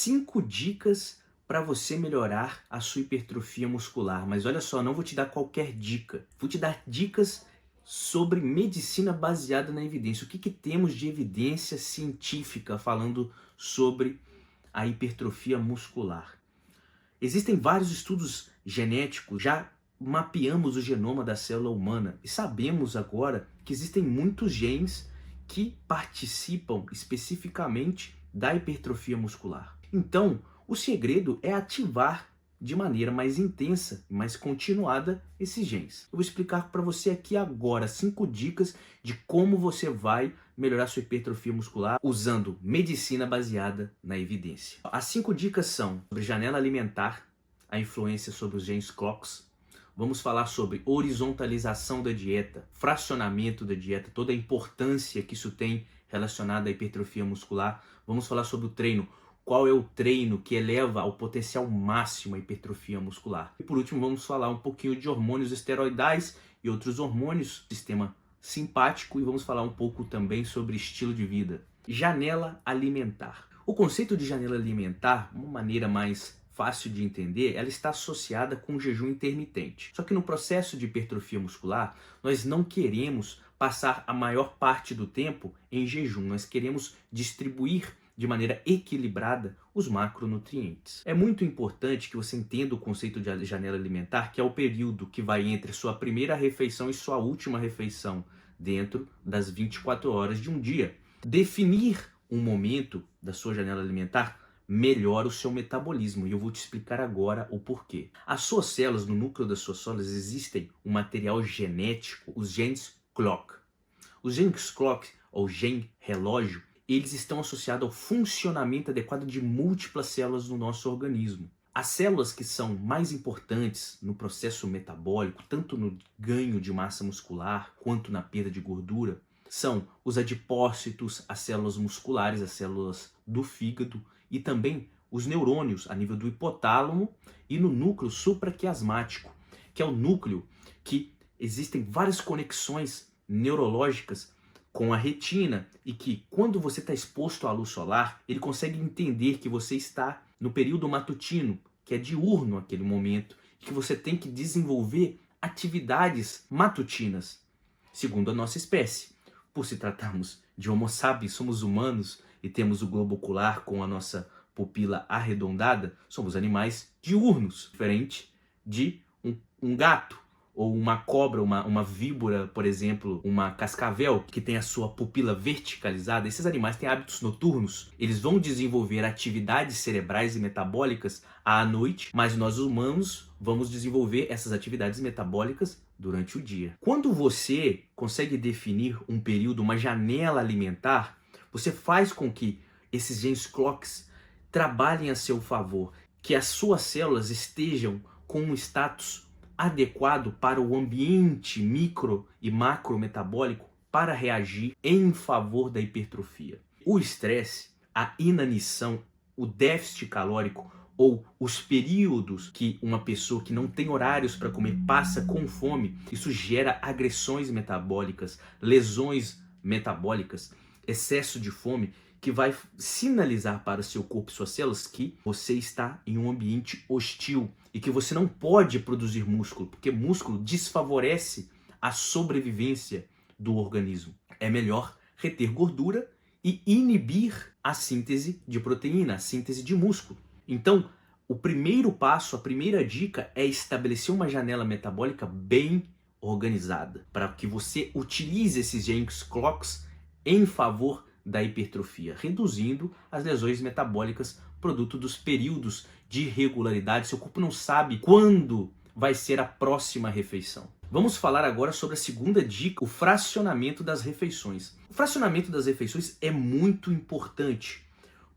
5 dicas para você melhorar a sua hipertrofia muscular. Mas olha só, não vou te dar qualquer dica. Vou te dar dicas sobre medicina baseada na evidência. O que temos de evidência científica falando sobre a hipertrofia muscular? Existem vários estudos genéticos, já mapeamos o genoma da célula humana e sabemos agora que existem muitos genes que participam especificamente da hipertrofia muscular. Então, o segredo é ativar de maneira mais intensa e mais continuada esses genes. Eu vou explicar para você aqui agora 5 dicas de como você vai melhorar sua hipertrofia muscular usando medicina baseada na evidência. As 5 dicas são sobre janela alimentar, a influência sobre os genes CLOCKS. Vamos falar sobre horizontalização da dieta, fracionamento da dieta, toda a importância que isso tem relacionada à hipertrofia muscular. Vamos falar sobre o treino. Qual é o treino que eleva ao potencial máximo a hipertrofia muscular? E por último, vamos falar um pouquinho de hormônios esteroidais e outros hormônios, sistema simpático, e vamos falar um pouco também sobre estilo de vida. Janela alimentar. O conceito de janela alimentar, uma maneira mais fácil de entender, ela está associada com o jejum intermitente. Só que no processo de hipertrofia muscular, nós não queremos passar a maior parte do tempo em jejum, nós queremos distribuir de maneira equilibrada os macronutrientes. É muito importante que você entenda o conceito de janela alimentar, que é o período que vai entre sua primeira refeição e sua última refeição, dentro das 24 horas de um dia. Definir um momento da sua janela alimentar melhora o seu metabolismo, e eu vou te explicar agora o porquê. As suas células, no núcleo das suas células, existem um material genético, os genes CLOCK. Os genes CLOCK, ou gene relógio, eles estão associados ao funcionamento adequado de múltiplas células no nosso organismo. As células que são mais importantes no processo metabólico, tanto no ganho de massa muscular quanto na perda de gordura, são os adipócitos, as células musculares, as células do fígado e também os neurônios a nível do hipotálamo e no núcleo supraquiasmático, que é o núcleo que existem várias conexões neurológicas com a retina e que, quando você está exposto à luz solar, ele consegue entender que você está no período matutino, que é diurno aquele momento, e que você tem que desenvolver atividades matutinas, segundo a nossa espécie. Por se tratarmos de Homo sapiens, somos humanos e temos o globo ocular com a nossa pupila arredondada, somos animais diurnos, diferente de um gato, ou uma cobra, uma víbora, por exemplo, uma cascavel, que tem a sua pupila verticalizada. Esses animais têm hábitos noturnos, eles vão desenvolver atividades cerebrais e metabólicas à noite, mas nós humanos vamos desenvolver essas atividades metabólicas durante o dia. Quando você consegue definir um período, uma janela alimentar, você faz com que esses genes CLOCKS trabalhem a seu favor, que as suas células estejam com um status adequado para o ambiente micro e macro metabólico para reagir em favor da hipertrofia. O estresse, a inanição, o déficit calórico ou os períodos que uma pessoa que não tem horários para comer passa com fome, isso gera agressões metabólicas, lesões metabólicas, excesso de fome, que vai sinalizar para o seu corpo e suas células que você está em um ambiente hostil e que você não pode produzir músculo, porque músculo desfavorece a sobrevivência do organismo. É melhor reter gordura e inibir a síntese de proteína, a síntese de músculo. Então, o primeiro passo, a primeira dica é estabelecer uma janela metabólica bem organizada, para que você utilize esses genes CLOCKS em favor da hipertrofia, reduzindo as lesões metabólicas produto dos períodos de irregularidade. Seu corpo não sabe quando vai ser a próxima refeição. Vamos falar agora sobre a segunda dica, o fracionamento das refeições. O fracionamento das refeições é muito importante.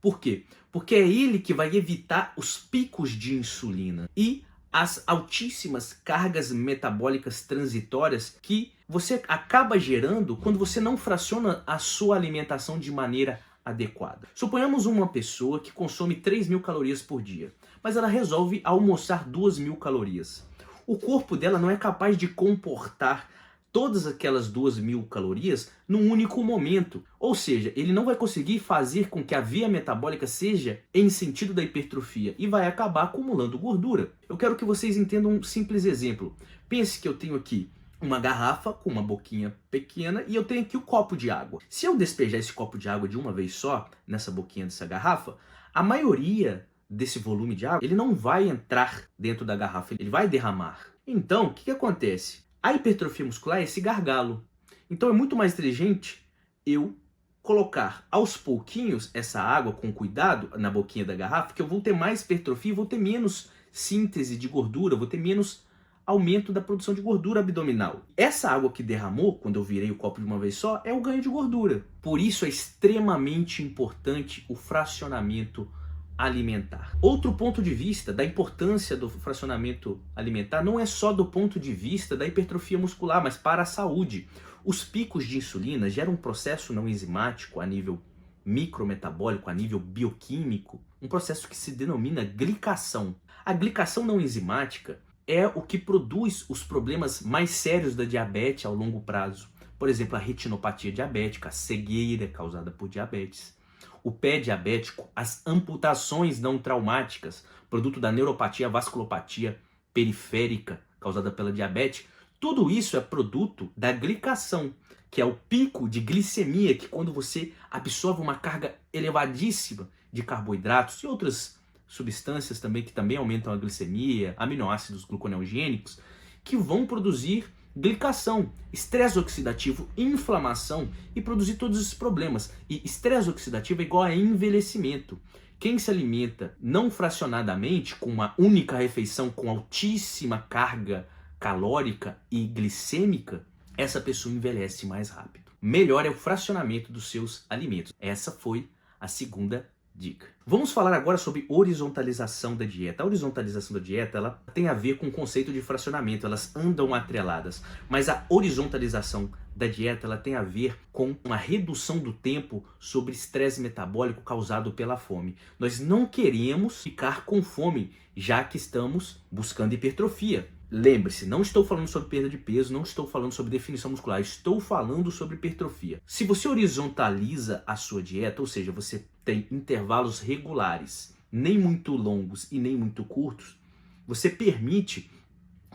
Por quê? Porque é ele que vai evitar os picos de insulina e as altíssimas cargas metabólicas transitórias que você acaba gerando quando você não fraciona a sua alimentação de maneira adequada. Suponhamos uma pessoa que consome 3.000 calorias por dia, mas ela resolve almoçar 2.000 calorias. O corpo dela não é capaz de comportar todas aquelas 2.000 calorias num único momento. Ou seja, ele não vai conseguir fazer com que a via metabólica seja em sentido da hipertrofia e vai acabar acumulando gordura. Eu quero que vocês entendam um simples exemplo. Pense que eu tenho aqui uma garrafa com uma boquinha pequena e eu tenho aqui o copo de água. Se eu despejar esse copo de água de uma vez só nessa boquinha dessa garrafa, a maioria desse volume de água, ele não vai entrar dentro da garrafa, ele vai derramar. Então, o que acontece? A hipertrofia muscular é esse gargalo. Então é muito mais inteligente eu colocar aos pouquinhos essa água com cuidado na boquinha da garrafa, que eu vou ter mais hipertrofia, vou ter menos síntese de gordura, vou ter menos aumento da produção de gordura abdominal. Essa água que derramou, quando eu virei o copo de uma vez só, é o ganho de gordura. Por isso é extremamente importante o fracionamento alimentar. Outro ponto de vista da importância do fracionamento alimentar não é só do ponto de vista da hipertrofia muscular, mas para a saúde. Os picos de insulina geram um processo não enzimático a nível micrometabólico, a nível bioquímico, um processo que se denomina glicação. A glicação não enzimática é o que produz os problemas mais sérios da diabetes ao longo prazo. Por exemplo, a retinopatia diabética, a cegueira causada por diabetes, o pé diabético, as amputações não traumáticas, produto da neuropatia, vasculopatia periférica causada pela diabetes. Tudo isso é produto da glicação, que é o pico de glicemia, que quando você absorve uma carga elevadíssima de carboidratos e outras substâncias também que também aumentam a glicemia, aminoácidos gluconeogênicos, que vão produzir glicação, estresse oxidativo, inflamação e produzir todos esses problemas. E estresse oxidativo é igual a envelhecimento. Quem se alimenta não fracionadamente, com uma única refeição com altíssima carga calórica e glicêmica, essa pessoa envelhece mais rápido. Melhor é o fracionamento dos seus alimentos. Essa foi a segunda dica. Vamos falar agora sobre horizontalização da dieta. A horizontalização da dieta, ela tem a ver com o conceito de fracionamento, elas andam atreladas, mas a horizontalização da dieta, ela tem a ver com uma redução do tempo sobre estresse metabólico causado pela fome. Nós não queremos ficar com fome, já que estamos buscando hipertrofia. Lembre-se, não estou falando sobre perda de peso, não estou falando sobre definição muscular, estou falando sobre hipertrofia. Se você horizontaliza a sua dieta, ou seja, você tem intervalos regulares, nem muito longos e nem muito curtos, você permite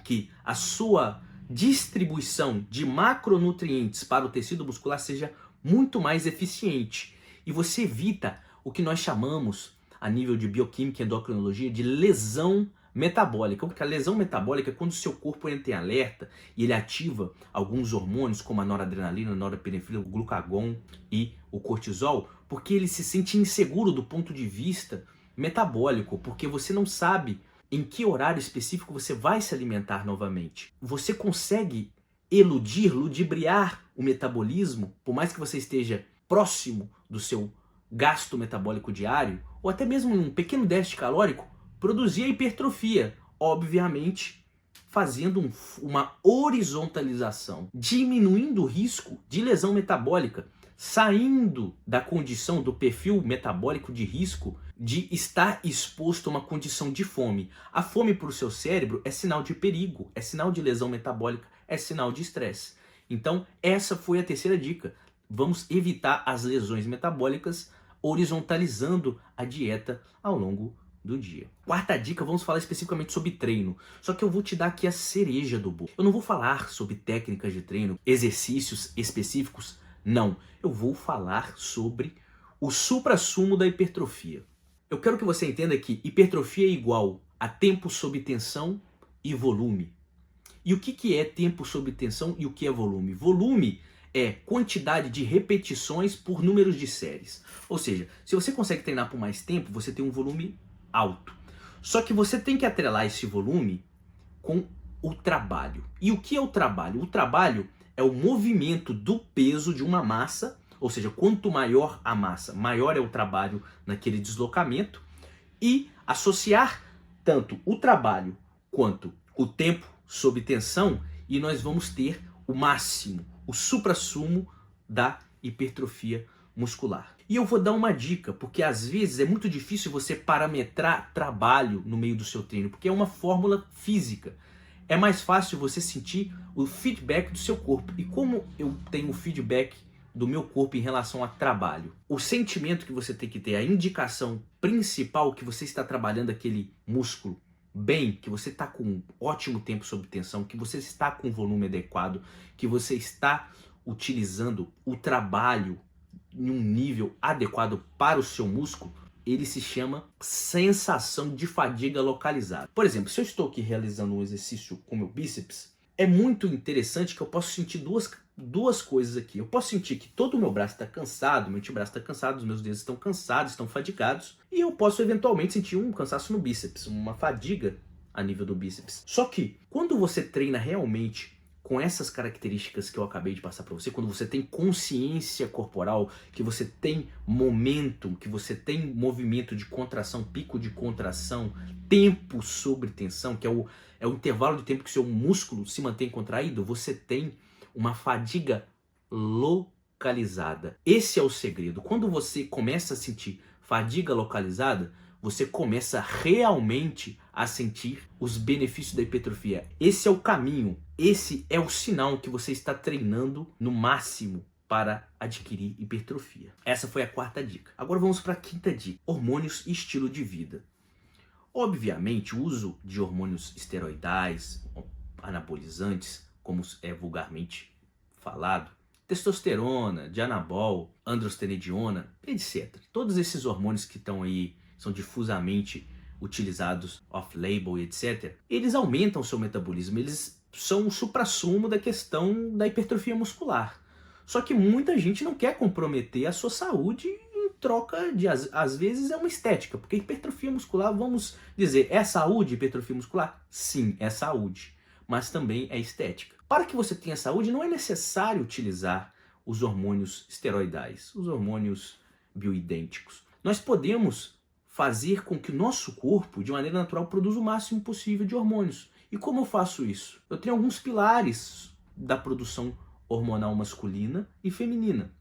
que a sua distribuição de macronutrientes para o tecido muscular seja muito mais eficiente. E você evita o que nós chamamos, a nível de bioquímica e endocrinologia, de lesão metabólica. Porque a lesão metabólica é quando o seu corpo entra em alerta e ele ativa alguns hormônios como a noradrenalina, a norepinefrina, o glucagon e o cortisol, porque ele se sente inseguro do ponto de vista metabólico, porque você não sabe em que horário específico você vai se alimentar novamente. Você consegue eludir, ludibriar o metabolismo, por mais que você esteja próximo do seu gasto metabólico diário, ou até mesmo um pequeno déficit calórico, produzir a hipertrofia, obviamente fazendo uma horizontalização, diminuindo o risco de lesão metabólica, saindo da condição do perfil metabólico de risco de estar exposto a uma condição de fome. A fome para o seu cérebro é sinal de perigo, é sinal de lesão metabólica, é sinal de estresse. Então, essa foi a terceira dica. Vamos evitar as lesões metabólicas horizontalizando a dieta ao longo do dia. Quarta dica, vamos falar especificamente sobre treino. Só que eu vou te dar aqui a cereja do bolo. Eu não vou falar sobre técnicas de treino, exercícios específicos, não. Eu vou falar sobre o suprassumo da hipertrofia. Eu quero que você entenda que hipertrofia é igual a tempo sob tensão e volume. E o que é tempo sob tensão e o que é volume? Volume é quantidade de repetições por números de séries. Ou seja, se você consegue treinar por mais tempo, você tem um volume alto. Só que você tem que atrelar esse volume com o trabalho. E o que é o trabalho? O trabalho é o movimento do peso de uma massa, ou seja, quanto maior a massa, maior é o trabalho naquele deslocamento, e associar tanto o trabalho quanto o tempo sob tensão, e nós vamos ter o máximo, o suprassumo da hipertrofia muscular. E eu vou dar uma dica, porque às vezes é muito difícil você parametrar trabalho no meio do seu treino, porque é uma fórmula física. é mais fácil você sentir o feedback do seu corpo. E como eu tenho o feedback do meu corpo em relação a trabalho? O sentimento que você tem que ter, a indicação principal que você está trabalhando aquele músculo bem, que você está com um ótimo tempo sob tensão, que você está com o volume adequado, que você está utilizando o trabalho em um nível adequado para o seu músculo, ele se chama sensação de fadiga localizada. Por exemplo, se eu estou aqui realizando um exercício com meu bíceps, é muito interessante que eu posso sentir duas coisas aqui. Eu posso sentir que todo o meu braço está cansado, meu antebraço está cansado, os meus dedos estão cansados, estão fadigados, e eu posso eventualmente sentir um cansaço no bíceps, uma fadiga a nível do bíceps. Só que quando você treina realmente com essas características que eu acabei de passar para você, quando você tem consciência corporal, que você tem momento, que você tem movimento de contração, pico de contração, tempo sobre tensão, que é o intervalo de tempo que o seu músculo se mantém contraído, você tem uma fadiga localizada. Esse é o segredo. Quando você começa a sentir fadiga localizada, você começa realmente a sentir os benefícios da hipertrofia. Esse é o caminho, esse é o sinal que você está treinando no máximo para adquirir hipertrofia. Essa foi a quarta dica. Agora vamos para a quinta dica: hormônios e estilo de vida. Obviamente, o uso de hormônios esteroidais, anabolizantes, como é vulgarmente falado, testosterona, dianabol, androstenediona, etc. Todos esses hormônios que estão aí, são difusamente utilizados off-label, etc., eles aumentam o seu metabolismo, eles são o suprassumo da questão da hipertrofia muscular. Só que muita gente não quer comprometer a sua saúde em troca de, às vezes, é uma estética, porque hipertrofia muscular, vamos dizer, é saúde hipertrofia muscular? Sim, é saúde, mas também é estética. Para que você tenha saúde, não é necessário utilizar os hormônios esteroidais, os hormônios bioidênticos. Nós podemos fazer com que o nosso corpo, de maneira natural, produza o máximo possível de hormônios. E como eu faço isso? Eu tenho alguns pilares da produção hormonal masculina e feminina.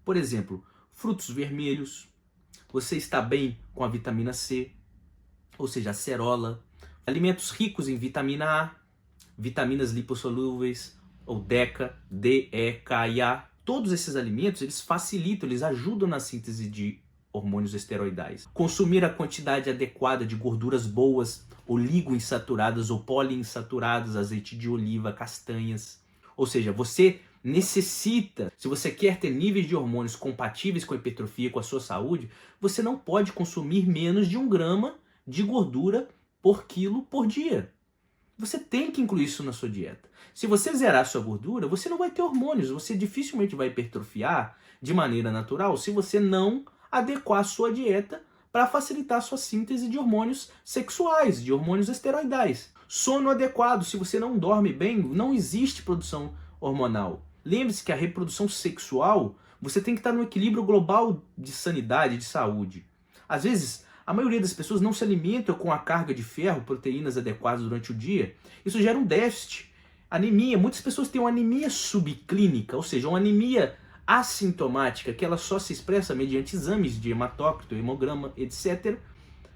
Por exemplo, frutos vermelhos, você está bem com a vitamina C, ou seja, a acerola, alimentos ricos em vitamina A, vitaminas lipossolúveis, ou DECA, D, E, K e A. Todos esses alimentos, eles facilitam, eles ajudam na síntese de hormônios esteroidais. Consumir a quantidade adequada de gorduras boas, oligoinsaturadas ou poliinsaturadas, azeite de oliva, castanhas. Ou seja, você necessita, se você quer ter níveis de hormônios compatíveis com a hipertrofia, com a sua saúde, você não pode consumir menos de 1 grama de gordura por quilo por dia. Você tem que incluir isso na sua dieta. Se você zerar sua gordura, você não vai ter hormônios, você dificilmente vai hipertrofiar de maneira natural se você não adequar a sua dieta para facilitar a sua síntese de hormônios sexuais, de hormônios esteroidais. Sono adequado: se você não dorme bem, não existe produção hormonal. Lembre-se que a reprodução sexual, você tem que estar no equilíbrio global de sanidade, de saúde. Às vezes, a maioria das pessoas não se alimenta com a carga de ferro, proteínas adequadas durante o dia. Isso gera um déficit. Anemia. Muitas pessoas têm uma anemia subclínica, ou seja, uma anemia assintomática, que ela só se expressa mediante exames de hematócrito, hemograma, etc.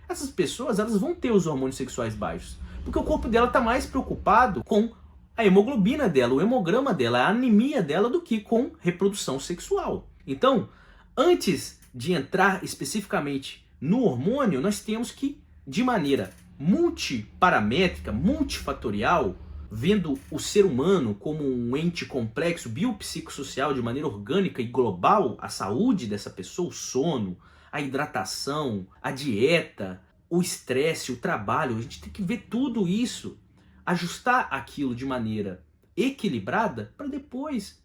Essas pessoas, elas vão ter os hormônios sexuais baixos, porque o corpo dela está mais preocupado com a hemoglobina dela, o hemograma dela, a anemia dela, do que com reprodução sexual. Então, antes de entrar especificamente no hormônio, nós temos que, de maneira multiparamétrica, multifatorial, vendo o ser humano como um ente complexo, biopsicossocial, de maneira orgânica e global, a saúde dessa pessoa, o sono, a hidratação, a dieta, o estresse, o trabalho, a gente tem que ver tudo isso, ajustar aquilo de maneira equilibrada para depois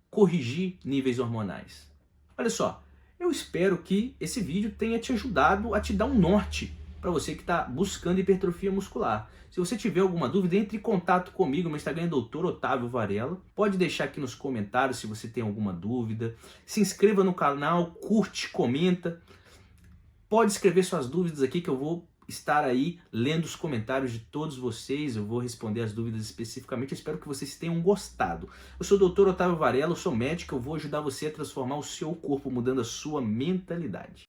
corrigir níveis hormonais. Olha só, eu espero que esse vídeo tenha te ajudado a te dar um norte para você que está buscando hipertrofia muscular. Se você tiver alguma dúvida, entre em contato comigo. Meu Instagram é Dr. Otávio Varela. Pode deixar aqui nos comentários se você tem alguma dúvida. Se inscreva no canal, curte, comenta. Pode escrever suas dúvidas aqui que eu vou estar aí lendo os comentários de todos vocês. Eu vou responder as dúvidas especificamente. Eu espero que vocês tenham gostado. Eu sou o Dr. Otávio Varela, eu sou médico. Eu vou ajudar você a transformar o seu corpo, mudando a sua mentalidade.